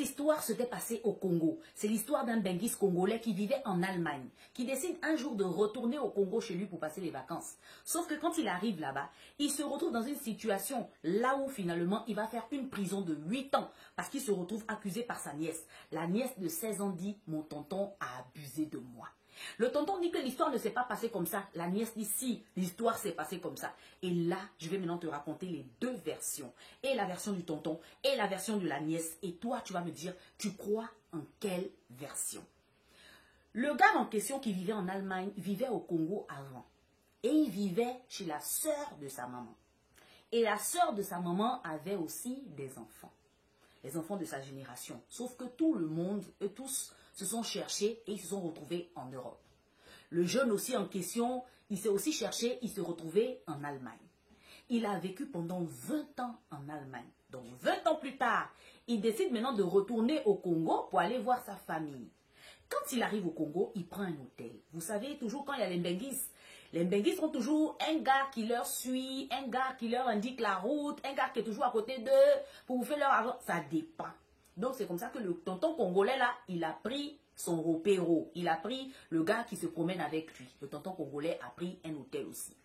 histoire s'était passée au Congo. C'est l'histoire d'un benguis congolais qui vivait en Allemagne, qui décide un jour de retourner au Congo chez lui pour passer les vacances. Sauf que quand il arrive là-bas, il se retrouve dans une situation là où finalement il va faire une prison de 8 ans parce qu'il se retrouve accusé par sa nièce. La nièce de 16 ans dit « Mon tonton a abusé de moi ». Le tonton dit que l'histoire ne s'est pas passée comme ça. La nièce dit si, l'histoire s'est passée comme ça. Et là, je vais maintenant te raconter les deux versions. Et la version du tonton et la version de la nièce. Et toi, tu vas me dire, tu crois en quelle version? Le gars en question qui vivait en Allemagne, vivait au Congo avant. Et il vivait chez la sœur de sa maman. Et la sœur de sa maman avait aussi des enfants. Les enfants de sa génération. Sauf que tout le monde, eux tous, se sont cherchés et ils se sont retrouvés en Europe. Le jeune aussi en question, il s'est aussi cherché, il s'est retrouvé en Allemagne. Il a vécu pendant 20 ans en Allemagne. Donc 20 ans plus tard, il décide maintenant de retourner au Congo pour aller voir sa famille. Quand il arrive au Congo, il prend un hôtel. Vous savez, toujours quand il y a les Mbenguis ont toujours un gars qui leur suit, un gars qui leur indique la route, un gars qui est toujours à côté d'eux pour vous faire leur argent. Ça dépend. Donc, c'est comme ça que le tonton congolais, là, il a pris son ropéro. Il a pris le gars qui se promène avec lui. Le tonton congolais a pris un hôtel aussi.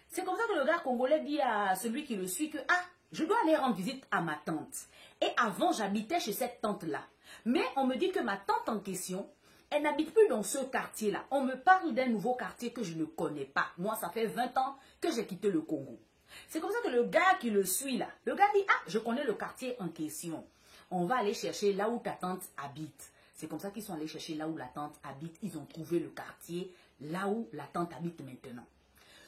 C'est comme ça que le gars congolais dit à celui qui le suit que, ah, je dois aller rendre visite à ma tante. Et avant, j'habitais chez cette tante-là. Mais on me dit que ma tante en question, elle n'habite plus dans ce quartier-là. On me parle d'un nouveau quartier que je ne connais pas. Moi, ça fait 20 ans que j'ai quitté le Congo. C'est comme ça que le gars qui le suit là, le gars dit, ah, je connais le quartier en question. On va aller chercher là où ta tante habite. C'est comme ça qu'ils sont allés chercher là où la tante habite. Ils ont trouvé le quartier là où la tante habite maintenant.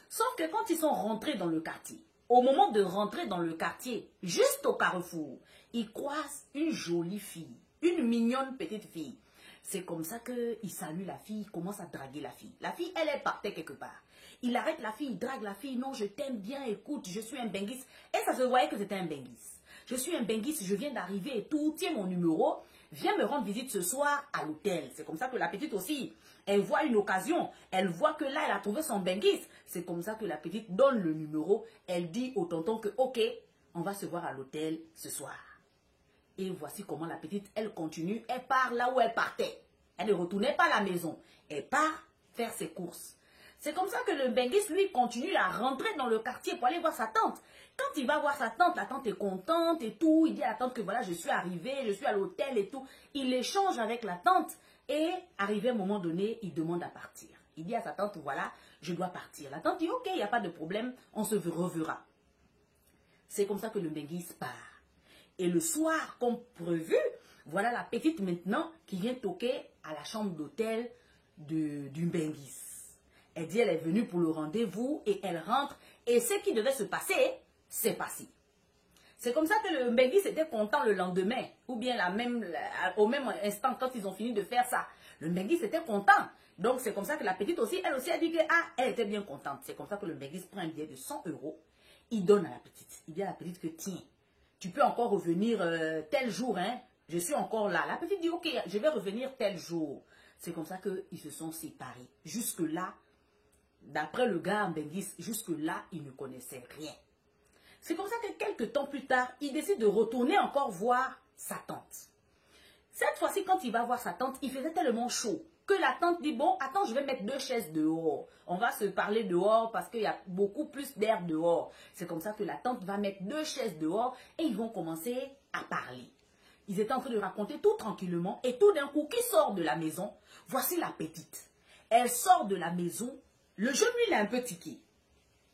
Sauf que quand ils sont rentrés dans le quartier, au moment de rentrer dans le quartier, juste au carrefour, ils croisent une jolie fille, une mignonne petite fille. C'est comme ça qu'il salue la fille, il commence à draguer la fille. La fille, elle est partie quelque part. Il arrête la fille, il drague la fille. Non, je t'aime bien, écoute, je suis un benguis. Et ça se voyait que c'était un benguis. Je suis un benguis, je viens d'arriver et tout, tiens mon numéro, viens me rendre visite ce soir à l'hôtel. C'est comme ça que la petite aussi, elle voit une occasion, elle voit que là, elle a trouvé son benguis. C'est comme ça que la petite donne le numéro, elle dit au tonton que, ok, on va se voir à l'hôtel ce soir. Et voici comment la petite, elle continue, elle part là où elle partait. Elle ne retournait pas à la maison, elle part faire ses courses. C'est comme ça que le benguis, lui, continue à rentrer dans le quartier pour aller voir sa tante. Quand il va voir sa tante, la tante est contente et tout. Il dit à la tante que voilà, je suis arrivé, je suis à l'hôtel et tout. Il échange avec la tante et arrivé à un moment donné, il demande à partir. Il dit à sa tante, voilà, je dois partir. La tante dit, ok, il n'y a pas de problème, on se reverra. C'est comme ça que le benguis part. Et le soir, comme prévu, voilà la petite maintenant qui vient toquer à la chambre d'hôtel du benguis. Elle dit, elle est venue pour le rendez-vous et elle rentre. Et ce qui devait se passer, c'est passé. C'est comme ça que le benguis était content le lendemain. Ou bien au même instant, quand ils ont fini de faire ça. Le benguis était content. Donc, c'est comme ça que la petite aussi, elle aussi a dit que, ah, elle était bien contente. C'est comme ça que le benguis prend un billet de 100 €. Il donne à la petite. Il dit à la petite que, tiens, tu peux encore revenir tel jour, hein. Je suis encore là. La petite dit, ok, je vais revenir tel jour. C'est comme ça qu'ils se sont séparés. Jusque-là, d'après le gars en benguis, jusque-là, il ne connaissait rien. C'est comme ça que quelques temps plus tard, il décide de retourner encore voir sa tante. Cette fois-ci, quand il va voir sa tante, il faisait tellement chaud que la tante dit, bon, attends, je vais mettre 2 chaises dehors. On va se parler dehors parce qu'il y a beaucoup plus d'air dehors. C'est comme ça que la tante va mettre 2 chaises dehors et ils vont commencer à parler. Ils étaient en train de raconter tout tranquillement et tout d'un coup, qui sort de la maison? Voici la petite. Elle sort de la maison. Le jeune, lui, il a un peu tiqué.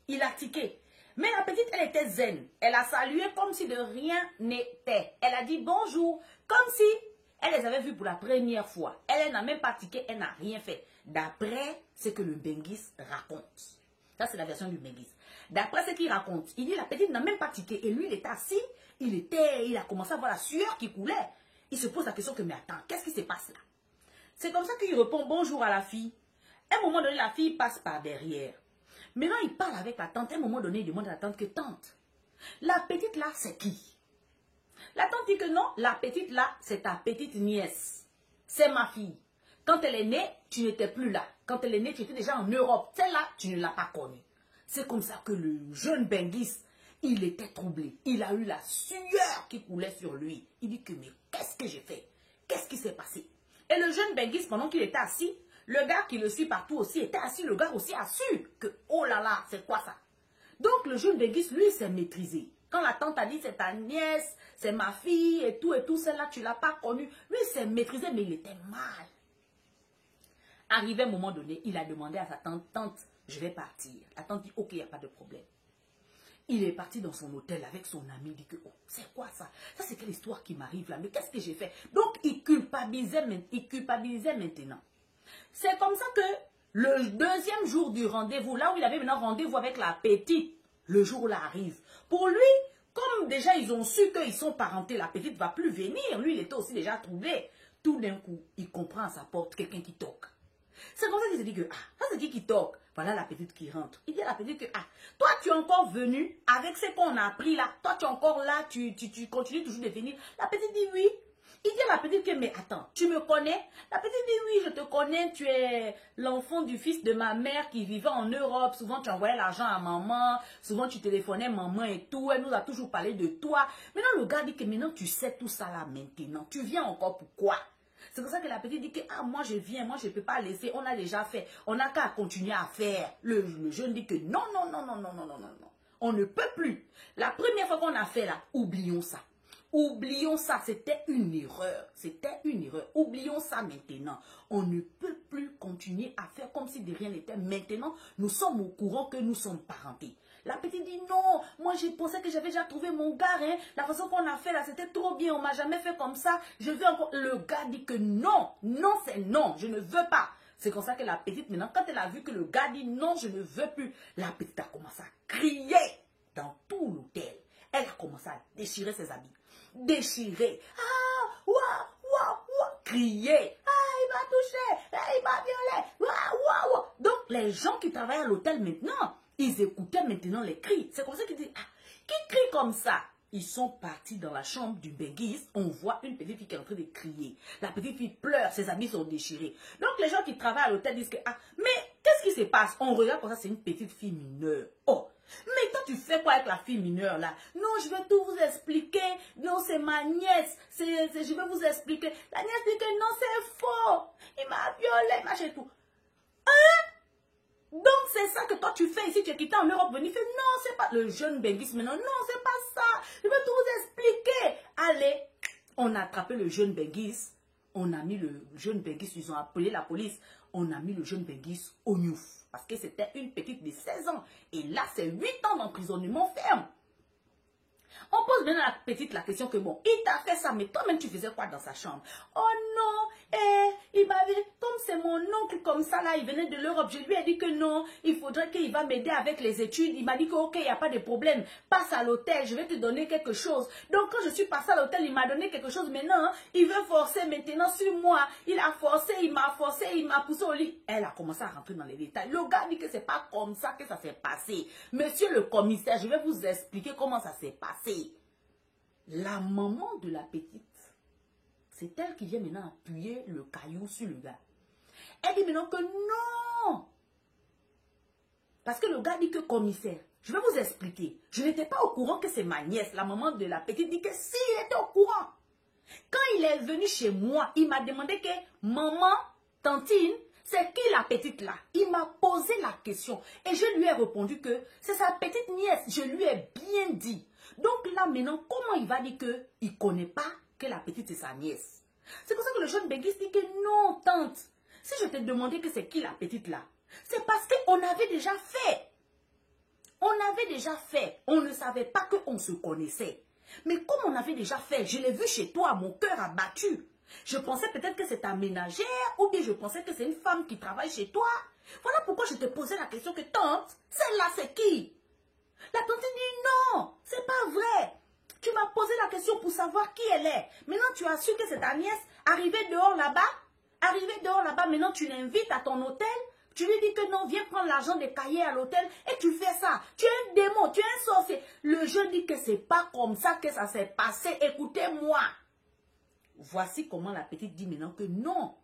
Il a tiqué. Mais la petite, elle était zen. Elle a salué comme si de rien n'était. Elle a dit bonjour, comme si elle les avait vus pour la première fois. Elle n'a même pas tiqué, elle n'a rien fait. D'après ce que le benguis raconte. Ça, c'est la version du benguis. D'après ce qu'il raconte, il dit la petite n'a même pas tiqué. Et lui, il était assis, il a commencé à voir la sueur qui coulait. Il se pose la question que, mais attends, qu'est-ce qui se passe là? C'est comme ça qu'il répond bonjour à la fille. À un moment donné, la fille passe par derrière. Maintenant, il parle avec la tante. À un moment donné, il demande à la tante que, tante, la petite là, c'est qui? La tante dit que non, la petite là, c'est ta petite nièce. C'est ma fille. Quand elle est née, tu n'étais plus là. Quand elle est née, tu étais déjà en Europe. Celle-là, tu ne l'as pas connue. C'est comme ça que le jeune benguis, il était troublé. Il a eu la sueur qui coulait sur lui. Il dit que, mais qu'est-ce qu'est-ce que j'ai fait? Qu'est-ce qui s'est passé? Et le jeune Benguis, pendant qu'il était assis, le gars qui le suit partout aussi était assis. Le gars aussi a su que, oh là là, c'est quoi ça? Donc le jeune Benguis, lui, s'est maîtrisé. Quand la tante a dit, c'est ta nièce, c'est ma fille et tout, celle-là, tu ne l'as pas connue. Lui, il s'est maîtrisé, mais il était mal. Arrivé à un moment donné, il a demandé à sa tante, tante, je vais partir. La tante dit, ok, il n'y a pas de problème. Il est parti dans son hôtel avec son ami, il dit que, oh, c'est quoi ça? Ça, c'est quelle histoire qui m'arrive là? Mais qu'est-ce que j'ai fait? Donc, il culpabilisait maintenant. C'est comme ça que le deuxième jour du rendez-vous, là où il avait maintenant rendez-vous avec la petite, le jour là arrive. Pour lui, comme déjà ils ont su qu'ils sont parentés, la petite ne va plus venir. Lui, il était aussi déjà troublé. Tout d'un coup, il comprend à sa porte quelqu'un qui toque. C'est comme ça qu'il se dit que, ah, ça c'est qui toque? Voilà la petite qui rentre. Il dit à la petite que, ah, toi tu es encore venu avec ce qu'on a appris là. Toi tu es encore là, tu continues toujours de venir. La petite dit oui. Il dit à la petite que, mais attends, tu me connais? La petite dit oui, je te connais, tu es l'enfant du fils de ma mère qui vivait en Europe. Souvent tu envoyais l'argent à maman, souvent tu téléphonais maman et tout. Elle nous a toujours parlé de toi. Maintenant le gars dit que maintenant tu sais tout ça là maintenant. Tu viens encore pourquoi? C'est pour ça que la petite dit que, ah, moi je viens, moi je ne peux pas laisser, on a déjà fait, on n'a qu'à continuer à faire. Le jeune dit que non, non, non, non, non, non, non, non, non, on ne peut plus. La première fois qu'on a fait là, oublions ça. Oublions ça, c'était une erreur. C'était une erreur. Oublions ça maintenant. On ne peut plus continuer à faire comme si de rien n'était. Maintenant, nous sommes au courant que nous sommes parentés. La petite dit non, moi j'ai pensé que j'avais déjà trouvé mon gars, hein. La façon qu'on a fait là, c'était trop bien, on m'a jamais fait comme ça. Je veux encore. Le gars dit que non, non c'est non, je ne veux pas. C'est comme ça que la petite, maintenant, quand elle a vu que le gars dit non, je ne veux plus, la petite a commencé à crier dans tout l'hôtel. Elle a commencé à déchirer ses habits. Déchirer. Ah, ouah, ouah, ouah, crier. Ah, il m'a touché, ah, il m'a violé. Ouah, ouah, ouah. Donc, les gens qui travaillent à l'hôtel maintenant, ils écoutaient maintenant les cris. C'est comme ça qu'ils disent, ah, qui crie comme ça? Ils sont partis dans la chambre du Benguis. On voit une petite fille qui est en train de crier. La petite fille pleure, ses habits sont déchirés. Donc les gens qui travaillent à l'hôtel disent que, ah, mais qu'est-ce qui se passe? On regarde comme ça, c'est une petite fille mineure. Oh, mais toi tu fais quoi avec la fille mineure là? Non, je vais tout vous expliquer. Non, c'est ma nièce. Je vais vous expliquer. La nièce dit que non, c'est faux. Il m'a violé, machin tout. Hein? Donc c'est ça que toi tu fais ici, tu es quitté en Europe, venu faire, non c'est pas, le jeune Benguis maintenant, non c'est pas ça, je vais tout vous expliquer. Allez, on a attrapé le jeune Benguis, on a mis le jeune Benguis, ils ont appelé la police, on a mis le jeune Benguis au Niouf, parce que c'était une petite de 16 ans, et là c'est 8 ans d'emprisonnement ferme. On pose bien à la petite la question que bon, il t'a fait ça, mais toi-même tu faisais quoi dans sa chambre? Oh non, il m'avait, comme c'est mon oncle comme ça là, il venait de l'Europe, je lui ai dit que non, il faudrait qu'il va m'aider avec les études. Il m'a dit que ok, il n'y a pas de problème, passe à l'hôtel, je vais te donner quelque chose. Donc quand je suis passée à l'hôtel, il m'a donné quelque chose, maintenant, il veut forcer maintenant sur moi. Il a forcé, il m'a poussé au lit. Elle a commencé à rentrer dans les détails. Le gars dit que c'est pas comme ça que ça s'est passé. Monsieur le commissaire, je vais vous expliquer comment ça s'est passé. La maman de la petite, c'est elle qui vient maintenant appuyer le caillou sur le gars. Elle dit maintenant que non. Parce que le gars dit que commissaire, je vais vous expliquer. Je n'étais pas au courant que c'est ma nièce. La maman de la petite dit que si, il était au courant. Quand il est venu chez moi, il m'a demandé que maman, tantine, c'est qui la petite là? Il m'a posé la question. Et je lui ai répondu que c'est sa petite nièce. Je lui ai bien dit. Donc là maintenant, comment il va dire qu'il ne connaît pas que la petite c'est sa nièce? C'est pour ça que le jeune Benguis dit que non, tante. Si je t'ai demandé que c'est qui la petite là, c'est parce qu'on avait déjà fait. On avait déjà fait. On ne savait pas qu'on se connaissait. Mais comme on avait déjà fait, je l'ai vu chez toi, mon cœur a battu. Je pensais peut-être que c'est ta ménagère ou bien je pensais que c'est une femme qui travaille chez toi. Voilà pourquoi je te posais la question que tante, celle-là c'est qui? La tante dit non, c'est pas vrai. Tu m'as posé la question pour savoir qui elle est. Maintenant tu as su que c'est ta nièce. Arrivée dehors là-bas, maintenant tu l'invites à ton hôtel. Tu lui dis que non, viens prendre l'argent des cahiers à l'hôtel et tu fais ça. Tu es un démon, tu es un sorcier. Le jeune dit que c'est pas comme ça que ça s'est passé. Écoutez-moi. Voici comment la petite dit maintenant que non.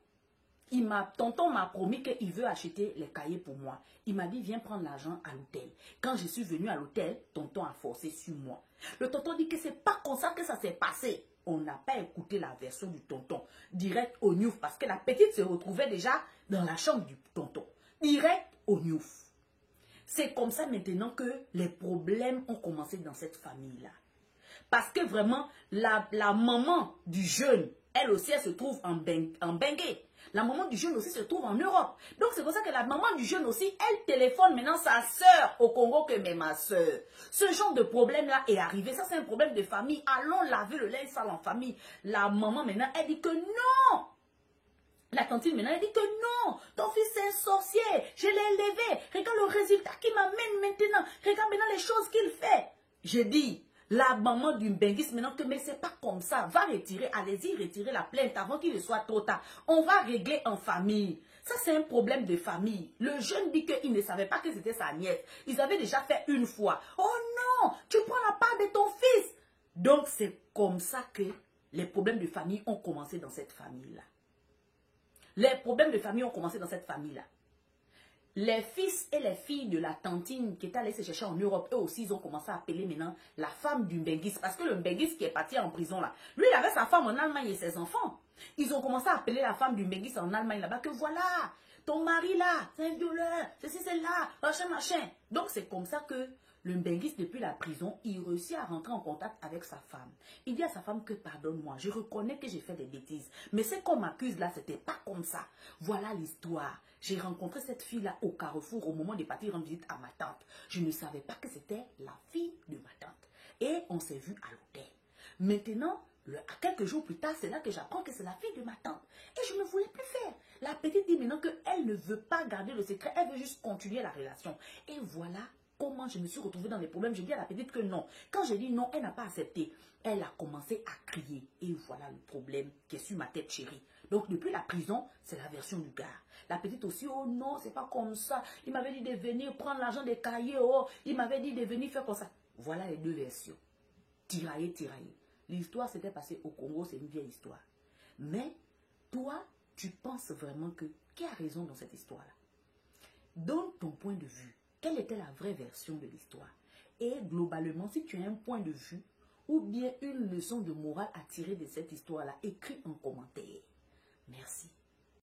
Tonton m'a promis qu'il veut acheter les cahiers pour moi. Il m'a dit, viens prendre l'argent à l'hôtel. Quand je suis venue à l'hôtel, tonton a forcé sur moi. Le tonton dit que c'est pas comme ça que ça s'est passé. on n'a pas écouté la version du tonton. Direct au Niouf, parce que la petite se retrouvait déjà dans la chambre du tonton. Direct au Niouf. C'est comme ça maintenant que les problèmes ont commencé dans cette famille-là. Parce que vraiment, la maman du jeune, elle aussi, elle se trouve en Bengué. La maman du jeune aussi se trouve en Europe. Donc, c'est pour ça que la maman du jeune aussi, elle téléphone maintenant sa soeur au Congo que mais ma soeur. Ce genre de problème-là est arrivé. Ça, c'est un problème de famille. Allons laver le linge sale en famille. La maman maintenant, elle dit que non. La tantine maintenant, elle dit que non, ton fils c'est un sorcier, je l'ai élevé, regarde le résultat qu'il m'amène maintenant, regarde maintenant les choses qu'il fait. Je dis, la maman d'une benguiste maintenant que mais c'est pas comme ça, va retirer, allez-y retirer la plainte avant qu'il ne soit trop tard. On va régler en famille. Ça c'est un problème de famille. Le jeune dit qu'il ne savait pas que c'était sa nièce. Ils avaient déjà fait une fois. Oh non, tu prends la part de ton fils. Donc c'est comme ça que les problèmes de famille ont commencé dans cette famille-là. Les problèmes de famille ont commencé dans cette famille-là. Les fils et les filles de la tantine qui étaient allés se chercher en Europe, eux aussi, ils ont commencé à appeler maintenant la femme du Mbenguis. Parce que le Mbenguis qui est parti en prison là, lui, il avait sa femme en Allemagne et ses enfants. Ils ont commencé à appeler la femme du Mbenguis en Allemagne là-bas que voilà, ton mari là, c'est un violeur, ceci, c'est là, machin, machin. Donc c'est comme ça que le Mbenguis, depuis la prison, il réussit à rentrer en contact avec sa femme. Il dit à sa femme que pardonne-moi, je reconnais que j'ai fait des bêtises. Mais ce qu'on m'accuse là, c'était pas comme ça. Voilà l'histoire. J'ai rencontré cette fille-là au Carrefour au moment de partir en visite à ma tante. Je ne savais pas que c'était la fille de ma tante. Et on s'est vu à l'hôtel. Maintenant, quelques jours plus tard, c'est là que j'apprends que c'est la fille de ma tante. Et je ne voulais plus faire. La petite dit maintenant qu'elle ne veut pas garder le secret. Elle veut juste continuer la relation. Et voilà comment je me suis retrouvée dans les problèmes. Je dis à la petite que non. Quand je dis non, elle n'a pas accepté. Elle a commencé à crier. Et voilà le problème qui est sur ma tête, chérie. Donc, depuis la prison, c'est la version du gars. La petite aussi, oh non, c'est pas comme ça. Il m'avait dit de venir prendre l'argent des cahiers. Oh, il m'avait dit de venir faire comme ça. Voilà les deux versions. Tiraillé, tiraillé. L'histoire s'était passée au Congo, c'est une vieille histoire. Mais, toi, tu penses vraiment que qui a raison dans cette histoire-là? Donne ton point de vue. Quelle était la vraie version de l'histoire? Et globalement, si tu as un point de vue ou bien une leçon de morale à tirer de cette histoire-là, écris en commentaire. Merci.